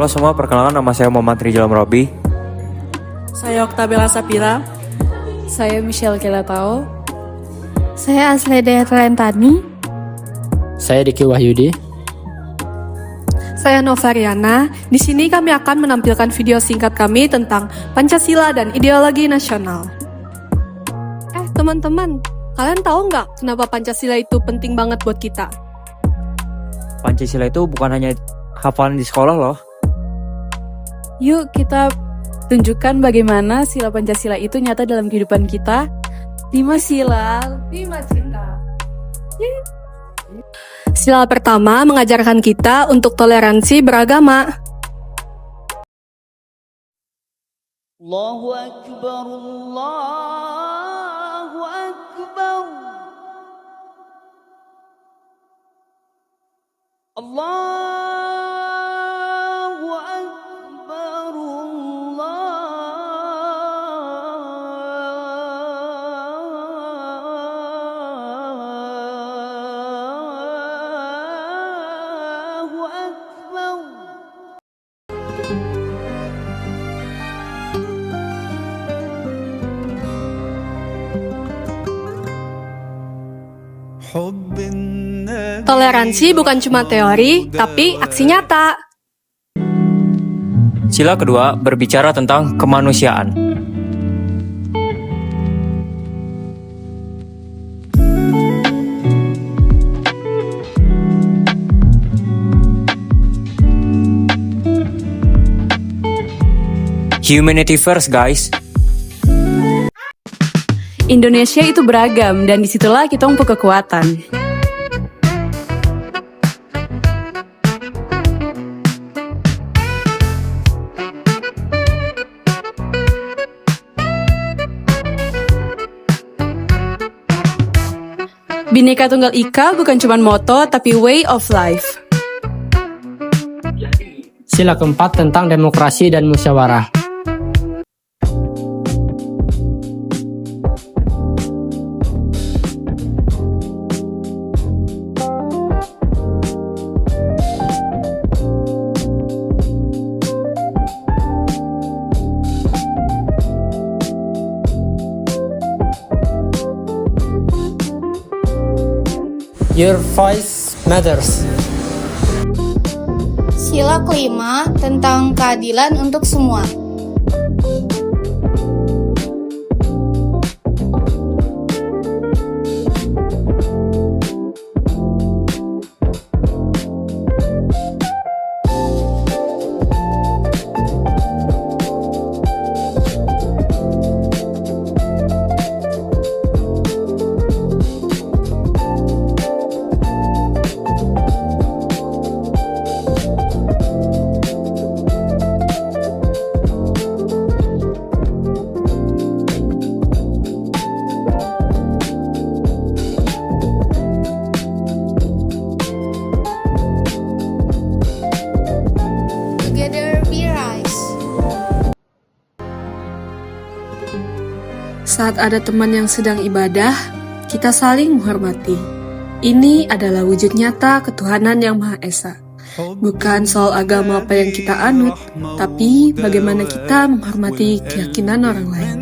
Halo semua, perkenalkan nama saya Muhammad Rizal Robi. Saya Oktabella Sapira. Saya Michelle Kelatao. Saya Asleda Rentani. Saya Diki Wahyudi. Saya Novariana. Di sini kami akan menampilkan video singkat kami tentang Pancasila dan ideologi nasional. Teman-teman, kalian tahu nggak kenapa Pancasila itu penting banget buat kita? Pancasila itu bukan hanya hafalan di sekolah loh. Yuk kita tunjukkan bagaimana sila Pancasila itu nyata dalam kehidupan kita. 5 sila. Sila pertama mengajarkan kita untuk toleransi beragama. Allahu Akbar, Allahu Akbar. Allahu Akbar, Allahu Akbar. Toleransi bukan cuma teori, tapi aksi nyata. Sila kedua berbicara tentang kemanusiaan. Humanity first, guys. Indonesia itu beragam dan disitulah kita untuk kekuatan. Bhinneka Tunggal Ika bukan cuma moto, tapi way of life. Sila keempat tentang demokrasi dan musyawarah. Your voice matters. Sila kelima tentang keadilan untuk semua. Together we rise. Saat ada teman yang sedang ibadah, kita saling menghormati. Ini adalah wujud nyata ketuhanan yang Maha Esa. Bukan soal agama apa yang kita anut, tapi bagaimana kita menghormati keyakinan orang lain.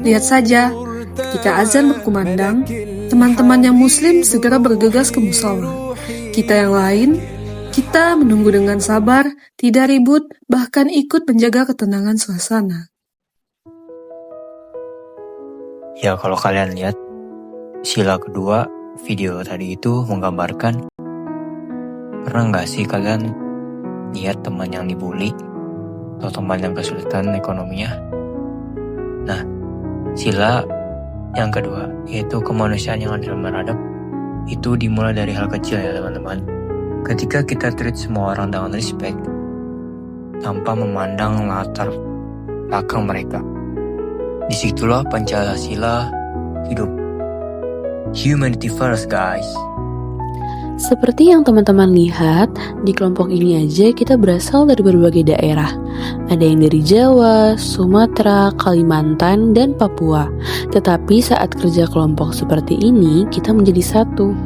Lihat saja, ketika azan berkumandang, teman-teman yang muslim segera bergegas ke musola. Kita yang lain, kita menunggu dengan sabar, tidak ribut, bahkan ikut menjaga ketenangan suasana. Ya, kalau kalian lihat, sila kedua video tadi itu menggambarkan, pernah nggak sih kalian lihat teman yang dibully atau teman yang kesulitan ekonominya? Nah, sila yang kedua, yaitu kemanusiaan yang adil beradab, itu dimulai dari hal kecil ya teman-teman. Ketika kita treat semua orang dengan respect, tanpa memandang latar belakang mereka, disitulah Pancasila hidup. Humanity first, guys. Seperti yang teman-teman lihat, di kelompok ini aja kita berasal dari berbagai daerah. Ada yang dari Jawa, Sumatera, Kalimantan, dan Papua. Tetapi saat kerja kelompok seperti ini, kita menjadi satu.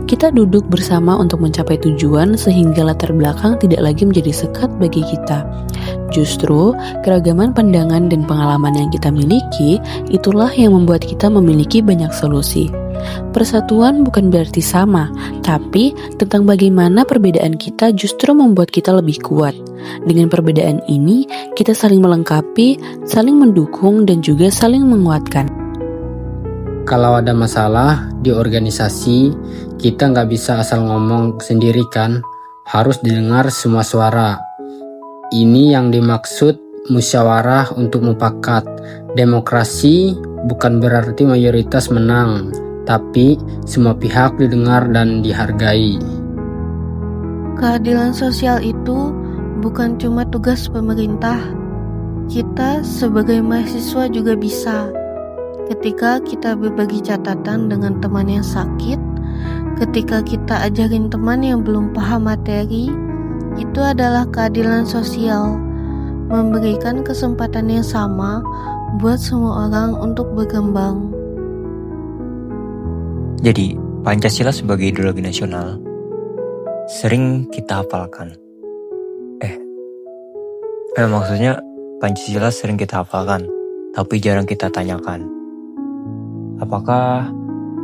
Kita duduk bersama untuk mencapai tujuan sehingga latar belakang tidak lagi menjadi sekat bagi kita. Justru, keragaman pandangan dan pengalaman yang kita miliki, itulah yang membuat kita memiliki banyak solusi. Persatuan bukan berarti sama, tapi tentang bagaimana perbedaan kita justru membuat kita lebih kuat. Dengan perbedaan ini, kita saling melengkapi, saling mendukung, dan juga saling menguatkan. Kalau ada masalah di organisasi, kita nggak bisa asal ngomong sendiri kan, harus didengar semua suara. Ini yang dimaksud musyawarah untuk mufakat. Demokrasi bukan berarti mayoritas menang, tapi semua pihak didengar dan dihargai. Keadilan sosial itu bukan cuma tugas pemerintah. Kita sebagai mahasiswa juga bisa. Ketika kita berbagi catatan dengan teman yang sakit, ketika kita ajarin teman yang belum paham materi, itu adalah keadilan sosial, memberikan kesempatan yang sama buat semua orang untuk berkembang. Jadi, Pancasila sebagai ideologi nasional sering kita hafalkan. Maksudnya Pancasila sering kita hafalkan, tapi jarang kita tanyakan. Apakah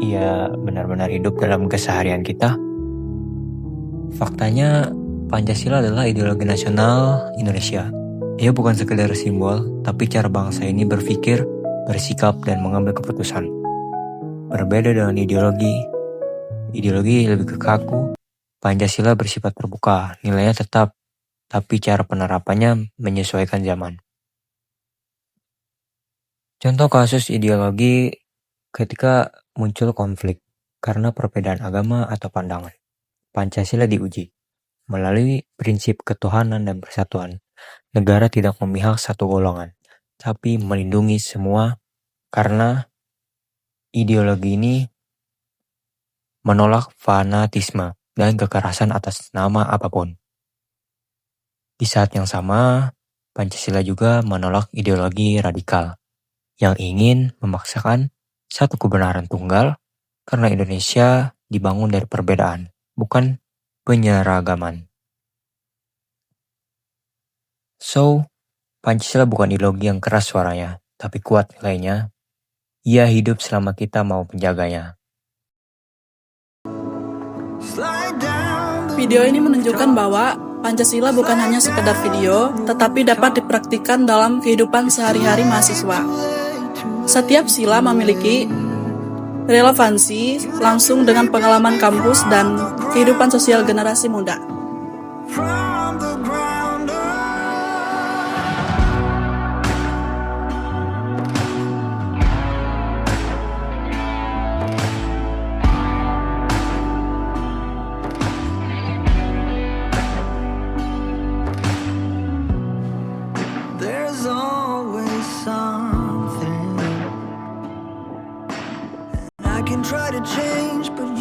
ia benar-benar hidup dalam keseharian kita? Faktanya, Pancasila adalah ideologi nasional Indonesia. Ia bukan sekedar simbol, tapi cara bangsa ini berpikir, bersikap, dan mengambil keputusan. Berbeda dengan ideologi lebih ke kaku. Pancasila bersifat terbuka, nilainya tetap, tapi cara penerapannya menyesuaikan zaman. Contoh kasus ideologi ketika muncul konflik karena perbedaan agama atau pandangan. Pancasila diuji. Melalui prinsip ketuhanan dan persatuan, negara tidak memihak satu golongan, tapi melindungi semua karena ideologi ini menolak fanatisme dan kekerasan atas nama apapun. Di saat yang sama, Pancasila juga menolak ideologi radikal yang ingin memaksakan satu kebenaran tunggal karena Indonesia dibangun dari perbedaan, bukan penyeragaman. So, Pancasila bukan ideologi yang keras suaranya, tapi kuat nilainya. Ia hidup selama kita mau menjaganya. Video ini menunjukkan bahwa Pancasila bukan hanya sekedar video, tetapi dapat dipraktikkan dalam kehidupan sehari-hari mahasiswa. Setiap sila memiliki relevansi langsung dengan pengalaman kampus dan kehidupan sosial generasi muda. There's always something I can try to change, but